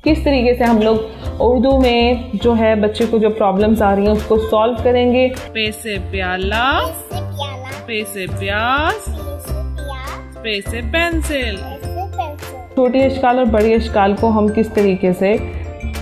किस तरीके से हम लोग उर्दू में जो है बच्चे को जो प्रॉब्लम्स आ रही हैं उसको सॉल्व करेंगे। पे से प्याला, पे से प्याज, पे से पेंसिल। छोटी अशकाल और बड़ी अशकाल को हम किस तरीके से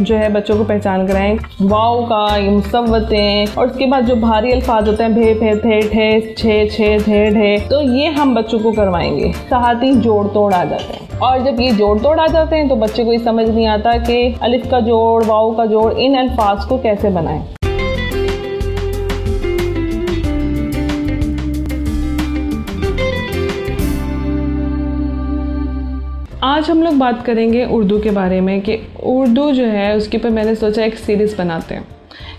जो है बच्चों को पहचान कराएं। वाव का ये मुसव्वतें और उसके बाद जो भारी अल्फाज होते हैं भे फे थे ठे छे छे ढे ढे, तो ये हम बच्चों को करवाएंगे। साथ ही जोड़ तोड़ आ जाते हैं, और जब ये जोड़ तोड़ आ जाते हैं तो बच्चे को ये समझ नहीं आता कि अलिफ का जोड़, वाव का जोड़, इन अल्फाज को कैसे बनाएं। आज हम लोग बात करेंगे उर्दू के बारे में कि उर्दू जो है उसके ऊपर मैंने सोचा एक सीरीज़ बनाते हैं।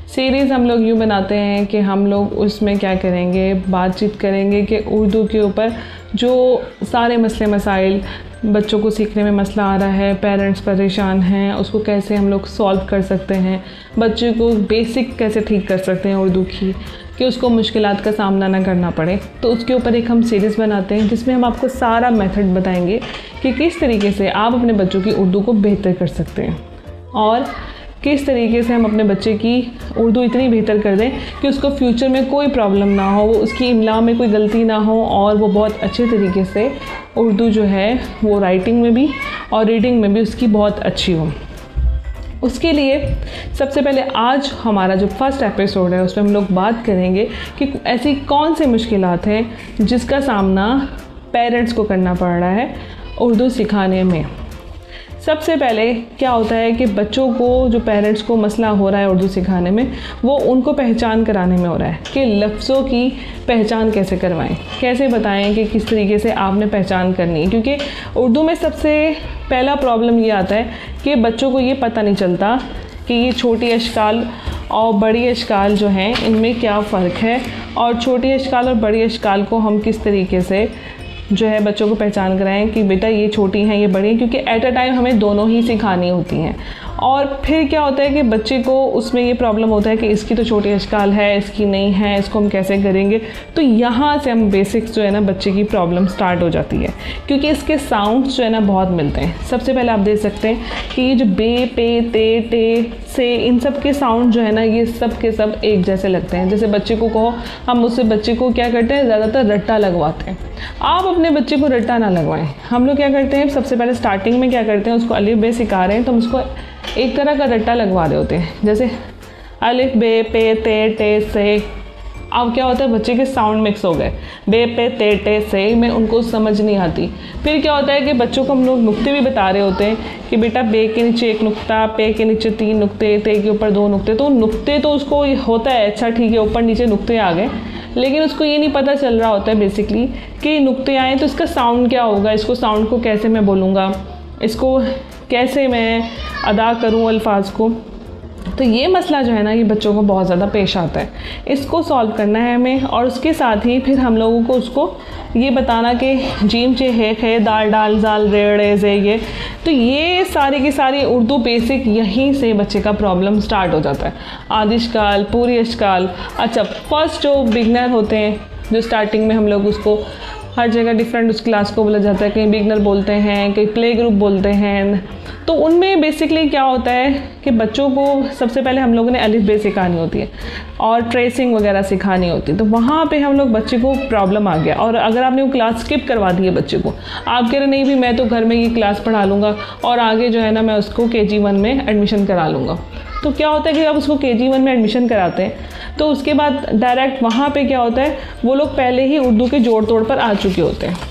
सीरीज़ हम लोग यूँ बनाते हैं कि हम लोग उसमें क्या करेंगे, बातचीत करेंगे कि उर्दू के ऊपर जो सारे मसले मसाइल बच्चों को सीखने में मसला आ रहा है, पेरेंट्स परेशान हैं, उसको कैसे हम लोग सॉल्व कर सकते हैं, बच्चे को बेसिक कैसे ठीक कर सकते हैं उर्दू की, कि उसको मुश्किलात का सामना ना करना पड़े। तो उसके ऊपर एक हम सीरीज़ बनाते हैं जिसमें हम आपको सारा मेथड बताएंगे कि किस तरीके से आप अपने बच्चों की उर्दू को बेहतर कर सकते हैं, और किस तरीके से हम अपने बच्चे की उर्दू इतनी बेहतर कर दें कि उसको फ्यूचर में कोई प्रॉब्लम ना हो, वो उसकी इमला में कोई गलती ना हो, और वो बहुत अच्छे तरीके से उर्दू जो है वो राइटिंग में भी और रीडिंग में भी उसकी बहुत अच्छी हो। उसके लिए सबसे पहले आज हमारा जो फर्स्ट एपिसोड है उसमें हम लोग बात करेंगे कि ऐसी कौन सी मुश्किलात हैं जिसका सामना पेरेंट्स को करना पड़ रहा है उर्दू सिखाने में। सबसे पहले क्या होता है कि बच्चों को जो पेरेंट्स को मसला हो रहा है उर्दू सिखाने में, वो उनको पहचान कराने में हो रहा है कि लफ्ज़ों की पहचान कैसे करवाएं, कैसे बताएं कि किस तरीके से आपने पहचान करनी है। क्योंकि उर्दू में सबसे पहला प्रॉब्लम ये आता है कि बच्चों को ये पता नहीं चलता कि ये छोटी अशकाल और बड़ी अशकाल जो हैं इनमें क्या फ़र्क है, और छोटी अशकाल और बड़ी अशकाल को हम किस तरीके से जो है बच्चों को पहचान कराएं कि बेटा ये छोटी हैं ये बड़ी हैं, क्योंकि एट अ टाइम हमें दोनों ही सिखानी होती हैं। और फिर क्या होता है कि बच्चे को उसमें ये प्रॉब्लम होता है कि इसकी तो छोटी अशकाल है, इसकी नहीं है, इसको हम कैसे करेंगे। तो यहाँ से हम बेसिक्स जो है ना बच्चे की प्रॉब्लम स्टार्ट हो जाती है, क्योंकि इसके साउंड्स जो है ना बहुत मिलते हैं। सबसे पहले आप देख सकते हैं कि ये जो बे पे ते टे से, इन सब के साउंड जो है ना ये सब के सब एक जैसे लगते हैं। जैसे बच्चे को कहो, हम उससे बच्चे को क्या करते हैं, ज़्यादातर रट्टा लगवाते हैं। आप अपने बच्चे को रट्टा ना लगवाएं। हम लोग क्या करते हैं, सबसे पहले स्टार्टिंग में क्या करते हैं, उसको अलिफ बे सिखा रहे हैं तो हम उसको एक तरह का रट्टा लगवा रहे होते हैं, जैसे अलिफ बे पे ते टे से। अब क्या होता है, बच्चे के साउंड मिक्स हो गए, बे पे ते टे से में उनको समझ नहीं आती। फिर क्या होता है कि बच्चों को हम लोग नुक्ते भी बता रहे होते हैं कि बेटा बे के नीचे एक नुक्ता, पे के नीचे 3 नुक्ते, ते के ऊपर 2 नुक्ते। तो नुक्ते तो उसको होता है अच्छा ठीक है ऊपर नीचे नुक्ते आ गए, लेकिन उसको ये नहीं पता चल रहा होता है बेसिकली कि नुक्ते आए तो इसका साउंड क्या होगा, इसको साउंड को कैसे मैं बोलूँगा, इसको कैसे मैं अदा करूँ अल्फाज को। तो ये मसला जो है ना ये बच्चों को बहुत ज़्यादा पेश आता है, इसको सॉल्व करना है हमें। और उसके साथ ही फिर हम लोगों को उसको ये बताना कि जीम चे है खे दाल डाल जाल रे जे ये। तो ये सारी की सारी उर्दू बेसिक यहीं से बच्चे का प्रॉब्लम स्टार्ट हो जाता है। आधी अशकाल, पूरी अशकाल। अच्छा, फर्स्ट जो बिगनर होते हैं, जो स्टार्टिंग में हम लोग उसको हर जगह डिफरेंट उस क्लास को बोला जाता है, कहीं बिगनर बोलते हैं, कहीं प्ले ग्रुप बोलते हैं। तो उनमें बेसिकली क्या होता है कि बच्चों को सबसे पहले हम लोगों ने अलिफ बे सिखानी होती है और ट्रेसिंग वगैरह सिखानी होती है। तो वहाँ पे हम लोग बच्चे को प्रॉब्लम आ गया, और अगर आपने वो क्लास स्किप करवा दी है बच्चे को, आप कह रहे नहीं भी मैं तो घर में ये क्लास पढ़ा लूँगा और आगे जो है ना मैं उसको KG1 में एडमिशन करा लूँगा। तो क्या होता है कि आप उसको KG1 में एडमिशन कराते हैं तो उसके बाद डायरेक्ट वहाँ पे क्या होता है, वो लोग पहले ही उर्दू के जोड़ तोड़ पर आ चुके होते हैं।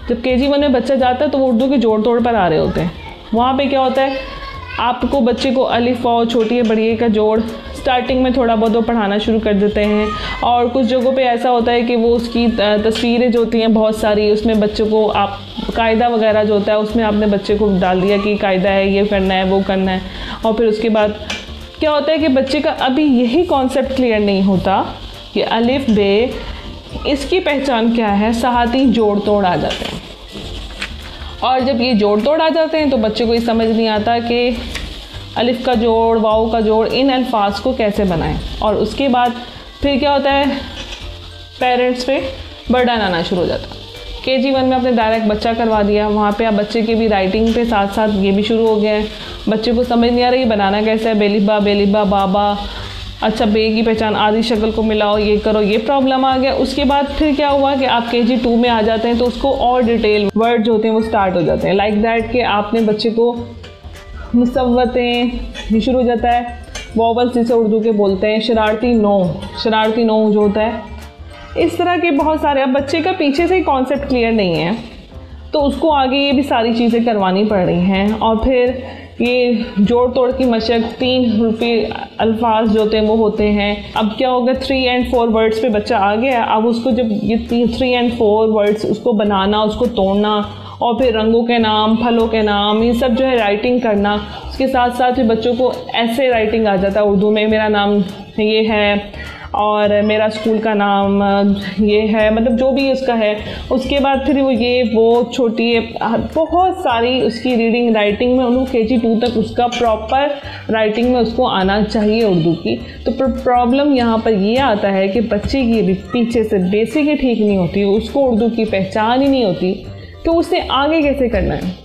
जब KG1 में बच्चा जाता है तो वो उर्दू के जोड़ तोड़ पर आ रहे होते हैं। वहाँ पे क्या होता है, आपको बच्चे को अलिफ और छोटी है बड़ी का जोड़ स्टार्टिंग में थोड़ा बहुत वो पढ़ाना शुरू कर देते हैं। और कुछ जगहों पे ऐसा होता है कि वो उसकी तस्वीरें जो होती हैं बहुत सारी, उसमें बच्चों को आप कायदा वगैरह जो होता है उसमें आपने बच्चे को डाल दिया कि कायदा है, ये करना है, वो करना है। और फिर उसके बाद क्या होता है कि बच्चे का अभी यही कॉन्सेप्ट क्लियर नहीं होता कि अलिफ बे इसकी पहचान क्या है, साथ ही जोड़ तोड़ आ जाते हैं। और जब ये जोड़ तोड़ आ जाते हैं तो बच्चे को ये समझ नहीं आता कि अलिफ का जोड़, वाव का जोड़, इन अल्फाज को कैसे बनाएं। और उसके बाद फिर क्या होता है, पेरेंट्स पे बर्डन आना शुरू हो जाता है KG1 में आपने डायरेक्ट बच्चा करवा दिया, वहाँ पे आप बच्चे के भी राइटिंग पे साथ साथ ये भी शुरू हो गया है। बच्चे को समझ नहीं आ रही बनाना कैसे है, बेलिबा बाबा, अच्छा बे की पहचान आधी शक्ल को मिलाओ, ये करो, ये प्रॉब्लम आ गया। उसके बाद फिर क्या हुआ कि आप KG2 में आ जाते हैं तो उसको और डिटेल वर्ड जो होते हैं वो स्टार्ट हो जाते हैं, लाइक दैट कि आपने बच्चे को मुसव्वतें ये शुरू हो जाता है, वॉवल्स जिसे उर्दू के बोलते हैं, शरारती नो जो होता है, इस तरह के बहुत सारे। अब बच्चे का पीछे से ही कॉन्सेप्ट क्लियर नहीं है तो उसको आगे ये भी सारी चीज़ें करवानी पड़ रही हैं। और फिर ये जोड़ तोड़ की मशक, 3 हरफी अल्फाज जो होते हैं वो होते हैं। अब क्या होगा, 3 and 4 वर्ड्स पे बच्चा आ गया। अब उसको जब ये 3 and 4 वर्ड्स उसको बनाना, उसको तोड़ना, और फिर रंगों के नाम, फलों के नाम, ये सब जो है राइटिंग करना। उसके साथ साथ ही बच्चों को ऐसे राइटिंग आ जाता है उर्दू में, मेरा नाम ये है और मेरा स्कूल का नाम ये है, मतलब जो भी उसका है। उसके बाद फिर वो ये वो छोटी बहुत सारी उसकी रीडिंग राइटिंग में उनको KG2 तक उसका प्रॉपर राइटिंग में उसको आना चाहिए उर्दू की। तो प्रॉब्लम यहाँ पर ये आता है कि बच्चे की भी पीछे से बेसिक ही ठीक नहीं होती, उसको उर्दू की पहचान ही नहीं होती, तो उसे आगे कैसे करना है।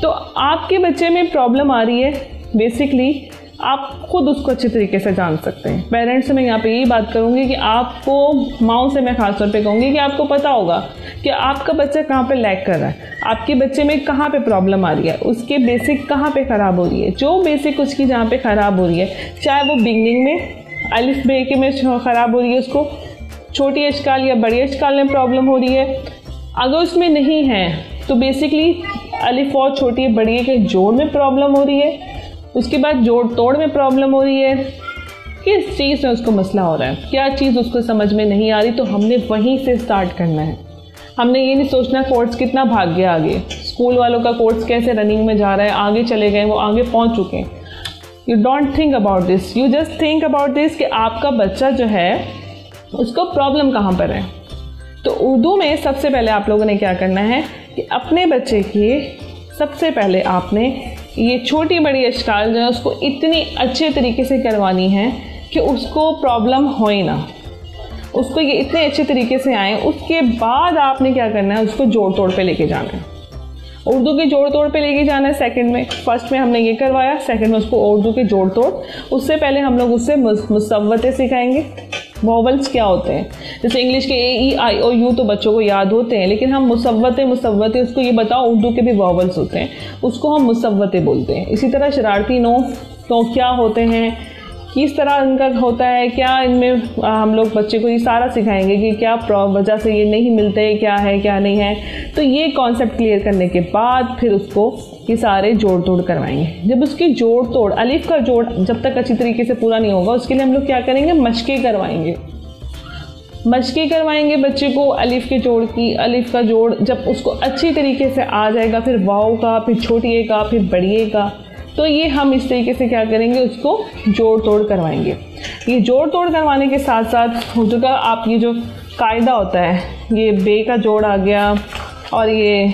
तो आपके बच्चे में प्रॉब्लम आ रही है, बेसिकली आप खुद उसको अच्छे तरीके से जान सकते हैं। पेरेंट्स से मैं यहाँ पे यही बात करूँगी कि आपको, माँओं से मैं ख़ास तौर पे कहूँगी कि आपको पता होगा कि आपका बच्चा कहाँ पे लैग कर रहा है, आपके बच्चे में कहाँ पे प्रॉब्लम आ रही है, उसके बेसिक कहाँ पे ख़राब हो रही है। जो बेसिक उसकी जहाँ पे ख़राब हो रही है, चाहे वो बिगनिंग में अलिफ बे के में ख़राब हो रही है, उसको छोटी अशकाल या बड़ी अशकाल में प्रॉब्लम हो रही है, अगर उसमें नहीं है तो बेसिकली अलिफ और छोटी बड़ी के जोड़ में प्रॉब्लम हो रही है, उसके बाद जोड़ तोड़ में प्रॉब्लम हो रही है, किस चीज़ में उसको मसला हो रहा है, क्या चीज़ उसको समझ में नहीं आ रही, तो हमने वहीं से स्टार्ट करना है। हमने ये नहीं सोचना कोर्स कितना भाग गया आगे, स्कूल वालों का कोर्स कैसे रनिंग में जा रहा है, आगे चले गए, वो आगे पहुंच चुके हैं। You don't think about this, you just think about this कि आपका बच्चा जो है उसको प्रॉब्लम कहाँ पर है। तो उर्दू में सबसे पहले आप लोगों ने क्या करना है कि अपने बच्चे की सबसे पहले आपने ये छोटी बड़ी अशकाल जो है उसको इतनी अच्छे तरीके से करवानी है कि उसको प्रॉब्लम हो ही ना, उसको ये इतने अच्छे तरीके से आए। उसके बाद आपने क्या करना है, उसको जोड़ तोड़ पे लेके जाना है, उर्दू के जोड़ तोड़ पे लेके जाना है। सेकंड में, फर्स्ट में हमने ये करवाया, सेकंड में उसको उर्दू के जोड़ तोड़। उससे पहले हम लोग उससे मुसव्वतें सिखाएंगे, वॉवल्स क्या होते हैं। जैसे इंग्लिश के A-E-I-O-U तो बच्चों को याद होते हैं, लेकिन हम मुसव्वतें उसको ये बताओ उर्दू के भी वॉवल्स होते हैं, उसको हम मुसव्वतें बोलते हैं। इसी तरह शरारती नो तो क्या होते हैं, किस तरह इनका होता है, क्या इनमें हम लोग बच्चे को ये सारा सिखाएंगे कि क्या वजह से ये नहीं मिलते, क्या है क्या नहीं है। तो ये कॉन्सेप्ट क्लियर करने के बाद फिर उसको ये सारे जोड़ तोड़ करवाएंगे। जब उसकी जोड़ तोड़, अलिफ का जोड़ जब तक अच्छी तरीके से पूरा नहीं होगा, उसके लिए हम लोग क्या करेंगे, मशक़ें करवाएंगे बच्चे को अलिफ के जोड़ की। अलिफ का जोड़ जब उसको अच्छी तरीके से आ जाएगा, फिर वाव का, फिर छोटी ए का, फिर बड़ी ए का, तो ये हम इस तरीके से क्या करेंगे, उसको जोड़ तोड़ करवाएंगे। ये जोड़ तोड़ करवाने के साथ साथ उर्दू का आप ये जो कायदा होता है, ये बे का जोड़ आ गया और ये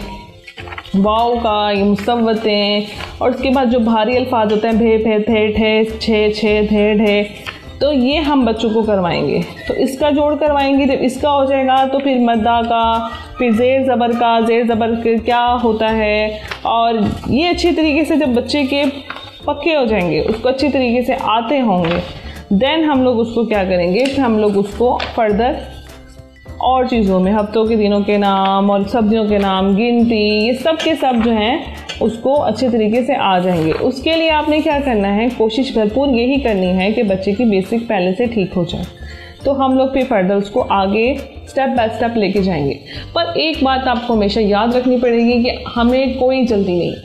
वाव का, ये मुसव्वतें, और उसके बाद जो भारी अल्फाज होते हैं भे फे थे ठे छे छे धे ढे, तो ये हम बच्चों को करवाएंगे। तो इसका जोड़ करवाएंगे, जब इसका हो जाएगा तो फिर मद्दा का, फिर ज़ेर ज़बर का, ज़ेर ज़बर क्या होता है, और ये अच्छी तरीके से जब बच्चे के पक्के हो जाएंगे, उसको अच्छी तरीके से आते होंगे, देन हम लोग उसको क्या करेंगे, फिर हम लोग उसको फर्दर और चीज़ों में, हफ्तों के दिनों के नाम और सब्जियों के नाम, गिनती, ये सब के सब जो हैं उसको अच्छे तरीके से आ जाएंगे। उसके लिए आपने क्या करना है, कोशिश भरपूर यही करनी है कि बच्चे की बेसिक पहले से ठीक हो जाए। तो हम लोग फिर फर्दर उसको आगे स्टेप बाय स्टेप लेके जाएंगे। पर एक बात आपको हमेशा याद रखनी पड़ेगी कि हमें कोई जल्दी नहीं है,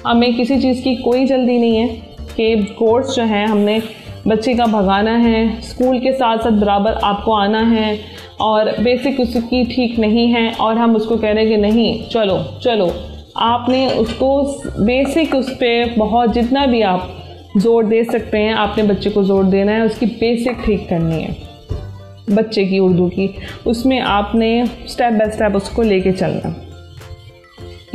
हमें किसी चीज़ की कोई जल्दी नहीं है कि कोर्स जो है हमने बच्चे का भगाना है, स्कूल के साथ साथ बराबर आपको आना है, और बेसिक उसकी ठीक नहीं है और हम उसको कह रहे हैं कि नहीं चलो चलो। आपने उसको बेसिक उस पर बहुत जितना भी आप ज़ोर दे सकते हैं, आपने बच्चे को ज़ोर देना है, उसकी बेसिक ठीक करनी है बच्चे की उर्दू की। उसमें आपने स्टेप बाय स्टेप उसको लेके चलना।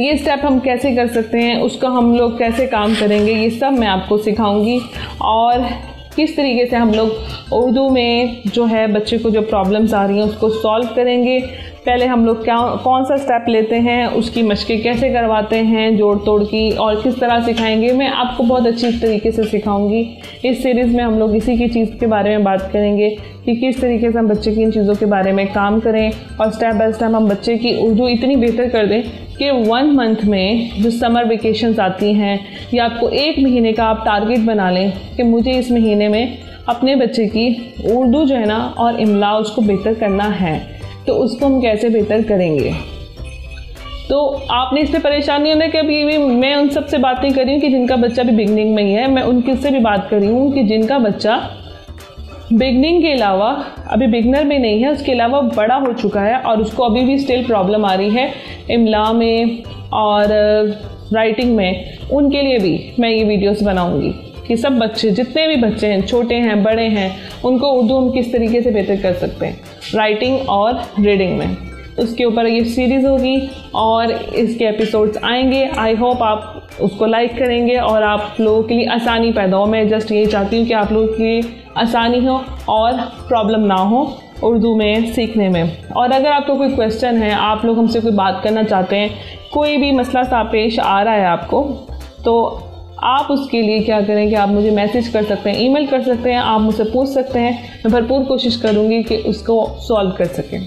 ये स्टेप हम कैसे कर सकते हैं, उसका हम लोग कैसे काम करेंगे, ये सब मैं आपको सिखाऊंगी, और किस तरीके से हम लोग उर्दू में जो है बच्चे को जो प्रॉब्लम्स आ रही हैं उसको सॉल्व करेंगे। पहले हम लोग कौन सा स्टेप लेते हैं, उसकी मशक़ें कैसे करवाते हैं जोड़ तोड़ की, और किस तरह सिखाएंगे, मैं आपको बहुत अच्छी तरीके से सिखाऊंगी। इस सीरीज़ में हम लोग इसी की चीज़ के बारे में बात करेंगे कि किस तरीके से हम बच्चे की इन चीज़ों के बारे में काम करें और स्टेप बाय स्टेप हम बच्चे की उर्दू इतनी बेहतर कर दें कि 1 मंथ में जो समर वेकेशंस आती हैं या आपको 1 महीने का आप टारगेट बना लें कि मुझे इस महीने में अपने बच्चे की उर्दू जो है ना और इमला उसको बेहतर करना है, तो उसको हम कैसे बेहतर करेंगे। तो आपने इससे परेशान नहीं होना कि अभी भी मैं उन सब से बात नहीं कर रही हूँ कि जिनका बच्चा भी बिगनिंग में ही है, मैं उनके से भी बात कर रही हूँ कि जिनका बच्चा बिगनिंग के अलावा अभी बिगनर में नहीं है, उसके अलावा बड़ा हो चुका है और उसको अभी भी स्टिल प्रॉब्लम आ रही है इमला में और राइटिंग में। उनके लिए भी मैं ये वीडियोस बनाऊंगी कि सब बच्चे, जितने भी बच्चे हैं, छोटे हैं बड़े हैं, उनको उर्दू हम किस तरीके से बेहतर कर सकते हैं राइटिंग और रीडिंग में। उसके ऊपर ये सीरीज़ होगी और इसके एपिसोड्स आएंगे। आई होप आप उसको लाइक करेंगे और आप लोगों के लिए आसानी पैदा हो। मैं जस्ट यही चाहती हूँ कि आप लोगों के लिए आसानी हो और प्रॉब्लम ना हो उर्दू में सीखने में। और अगर आपको कोई क्वेश्चन है, आप लोग हमसे कोई बात करना चाहते हैं, कोई भी मसला सा पेश आ रहा है आपको, तो आप उसके लिए क्या करें कि आप मुझे मैसेज कर सकते हैं, ईमेल कर सकते हैं, आप मुझसे पूछ सकते हैं। मैं भरपूर कोशिश करूँगी कि उसको सॉल्व कर सकें।